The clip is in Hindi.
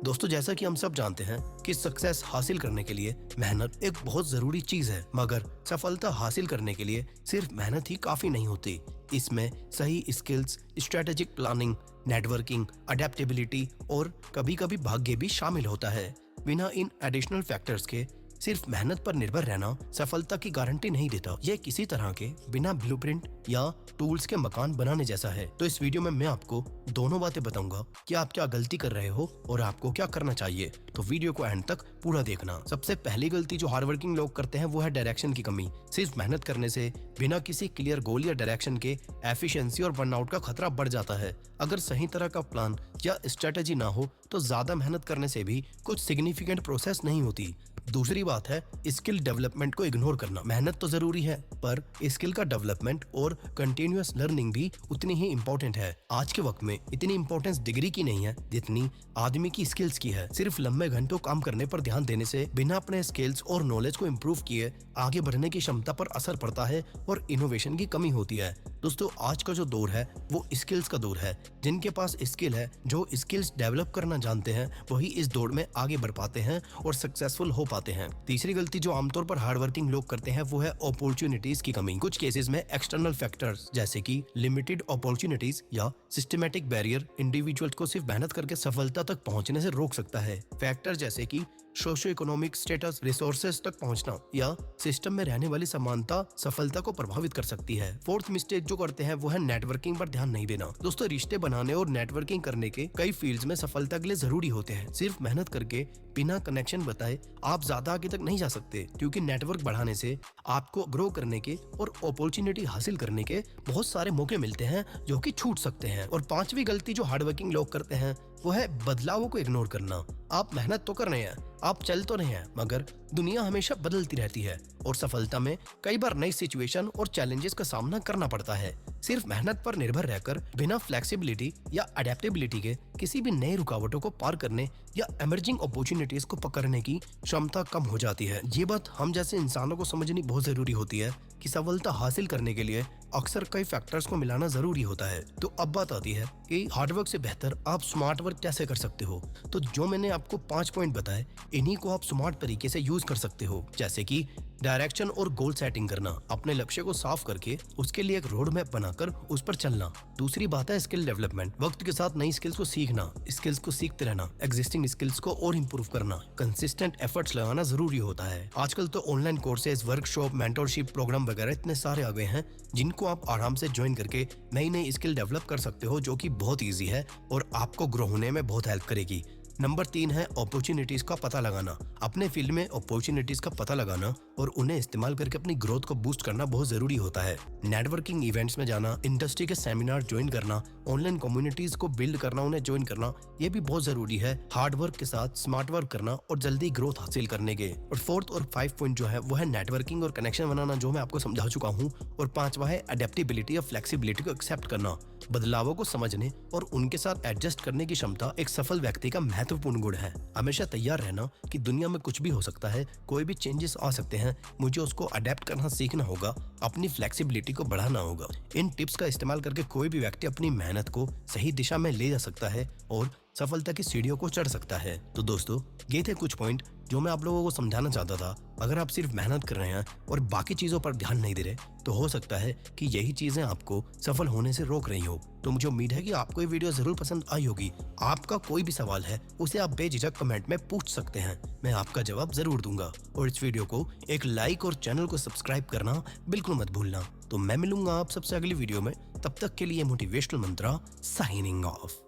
दोस्तों, जैसा कि हम सब जानते हैं कि सक्सेस हासिल करने के लिए मेहनत एक बहुत जरूरी चीज है, मगर सफलता हासिल करने के लिए सिर्फ मेहनत ही काफी नहीं होती। इसमें सही skills, strategic planning, networking, adaptability और कभी कभी भाग्य भी शामिल होता है। बिना इन एडिशनल फैक्टर्स के सिर्फ मेहनत पर निर्भर रहना सफलता की गारंटी नहीं देता। यह किसी तरह के बिना ब्लूप्रिंट या टूल्स के मकान बनाने जैसा है। तो इस वीडियो में मैं आपको दोनों बातें बताऊंगा कि आप क्या गलती कर रहे हो और आपको क्या करना चाहिए। तो वीडियो को एंड तक पूरा देखना। सबसे पहली गलती जो हार्डवर्किंग लोग करते हैं वो है डायरेक्शन की कमी। सिर्फ मेहनत करने से बिना किसी क्लियर गोल या डायरेक्शन के एफिशिएंसी और बर्नआउट का खतरा बढ़ जाता है। अगर सही तरह का प्लान या स्ट्रेटेजी ना हो तो ज्यादा मेहनत करने से भी कुछ सिग्निफिकेंट प्रोसेस नहीं होती। दूसरी बात है स्किल डेवलपमेंट को इग्नोर करना। मेहनत तो जरूरी है, पर स्किल का डेवलपमेंट और कंटिन्यूअस लर्निंग भी उतनी ही इम्पोर्टेंट है। आज के वक्त में इतनी इम्पोर्टेंस डिग्री की नहीं है जितनी आदमी की स्किल्स की है। सिर्फ लंबे घंटों काम करने पर ध्यान देने से बिना अपने स्किल्स और नॉलेज को इम्प्रूव किए आगे बढ़ने की क्षमता पर असर पड़ता है और इनोवेशन की कमी होती है। दोस्तों, आज का जो दौर है वो स्किल्स का दौर है। जिनके पास स्किल है, जो स्किल्स डेवलप करना जानते हैं, वही इस दौड़ में आगे बढ़ पाते हैं और सक्सेसफुल हो पाते हैं। तीसरी गलती जो आमतौर पर हार्डवर्किंग लोग करते हैं वो है अपॉर्चुनिटीज की कमी। कुछ केसेस में एक्सटर्नल फैक्टर्स जैसे कि लिमिटेड अपॉर्चुनिटीज या सिस्टमैटिक बैरियर इंडिविजुअल्स को सिर्फ मेहनत करके सफलता तक पहुंचने से रोक सकता है। फैक्टर जैसे कि सोशो इकोनॉमिक स्टेटस, रिसोर्सेज तक पहुंचना या सिस्टम में रहने वाली समानता सफलता को प्रभावित कर सकती है। फोर्थ मिस्टेक जो करते हैं वो है नेटवर्किंग पर ध्यान नहीं देना। दोस्तों, रिश्ते बनाने और नेटवर्किंग करने के कई फील्ड्स में सफलता के लिए जरूरी होते हैं। सिर्फ मेहनत करके बिना कनेक्शन बताए आप ज्यादा आगे तक नहीं जा सकते, क्योंकि नेटवर्क बढ़ाने से आपको ग्रो करने के और अपॉर्चुनिटी हासिल करने के बहुत सारे मौके मिलते हैं जो कि छूट सकते हैं। और पांचवी गलती जो हार्डवर्किंग लोग करते हैं वो है बदलावों को इग्नोर करना। आप मेहनत तो कर रहे हैं, आप चल तो रहे हैं, मगर दुनिया हमेशा बदलती रहती है और सफलता में कई बार नई सिचुएशन और चैलेंजेस का सामना करना पड़ता है। सिर्फ मेहनत पर निर्भर रहकर बिना फ्लेक्सिबिलिटी या अडेप्टेबिलिटी के किसी भी नई रुकावटों को पार करने या इमर्जिंग अपॉर्चुनिटीज को पकड़ने की क्षमता कम हो जाती है। ये बात हम जैसे इंसानों को समझनी बहुत जरूरी होती है कि सफलता हासिल करने के लिए अक्सर कई फैक्टर्स को मिलाना जरूरी होता है। तो अब बात आती है कि हार्डवर्क से बेहतर आप स्मार्ट वर्क कैसे कर सकते हो। तो जो मैंने आपको 5 पॉइंट बताए, इन्हीं को आप स्मार्ट तरीके से यूज कर सकते हो। जैसे कि डायरेक्शन और गोल सेटिंग करना, अपने लक्ष्य को साफ करके उसके लिए एक रोड मैप बनाकर उस पर चलना। दूसरी बात है स्किल डेवलपमेंट, वक्त के साथ नई स्किल्स को सीखना, स्किल्स को सीखते रहना, एग्जिस्टिंग स्किल्स को और इम्प्रूव करना, कंसिस्टेंट एफर्ट्स लगाना जरूरी होता है। आजकल तो online courses, workshop, mentorship program वगैरह इतने सारे आ गए हैं जिनको आप आराम से ज्वाइन करके नई नई स्किल डेवलप कर सकते हो, जो कि बहुत ईजी है और आपको ग्रो होने में बहुत हेल्प करेगी। नंबर 3 है अपॉर्चुनिटीज का पता लगाना। अपने फील्ड में अपॉर्चुनिटीज का पता लगाना और उन्हें इस्तेमाल करके अपनी ग्रोथ को बूस्ट करना बहुत जरूरी होता है। नेटवर्किंग इवेंट्स में जाना, इंडस्ट्री के सेमिनार ज्वाइन करना, ऑनलाइन कम्युनिटीज को बिल्ड करना, उन्हें ज्वाइन करना, ये भी बहुत जरूरी है हार्ड वर्क के साथ स्मार्ट वर्क करना और जल्दी ग्रोथ हासिल करने के। और फोर्थ और 5 पॉइंट जो है वो है नेटवर्किंग और कनेक्शन बनाना, जो मैं आपको समझा चुका हूँ। और 5वां है अडेप्टेबिलिटी और फ्लेक्सिबिलिटी को एक्सेप्ट करना। बदलावों को समझने और उनके साथ एडजस्ट करने की क्षमता एक सफल व्यक्ति का महत्वपूर्ण गुण है। हमेशा तैयार रहना कि दुनिया में कुछ भी हो सकता है, कोई भी चेंजेस आ सकते हैं, मुझे उसको अडेप्ट करना सीखना होगा, अपनी फ्लेक्सिबिलिटी को बढ़ाना होगा। इन टिप्स का इस्तेमाल करके कोई भी व्यक्ति अपनी मेहनत को सही दिशा में ले जा सकता है और सफलता की सीढ़ियों को चढ़ सकता है। तो दोस्तों, ये थे कुछ पॉइंट जो मैं आप लोगों को समझाना चाहता था। अगर आप सिर्फ मेहनत कर रहे हैं और बाकी चीजों पर ध्यान नहीं दे रहे, तो हो सकता है कि यही चीजें आपको सफल होने से रोक रही हो। तो मुझे उम्मीद है कि आपको ये वीडियो जरूर पसंद आई होगी। आपका कोई भी सवाल है उसे आप बेझिझक कमेंट में पूछ सकते हैं, मैं आपका जवाब जरूर दूंगा। और इस वीडियो को एक लाइक और चैनल को सब्सक्राइब करना बिल्कुल मत भूलना। तो मैं मिलूंगा आप सबसे अगली वीडियो में, तब तक के लिए मोटिवेशनल मंत्रा साइनिंग ऑफ।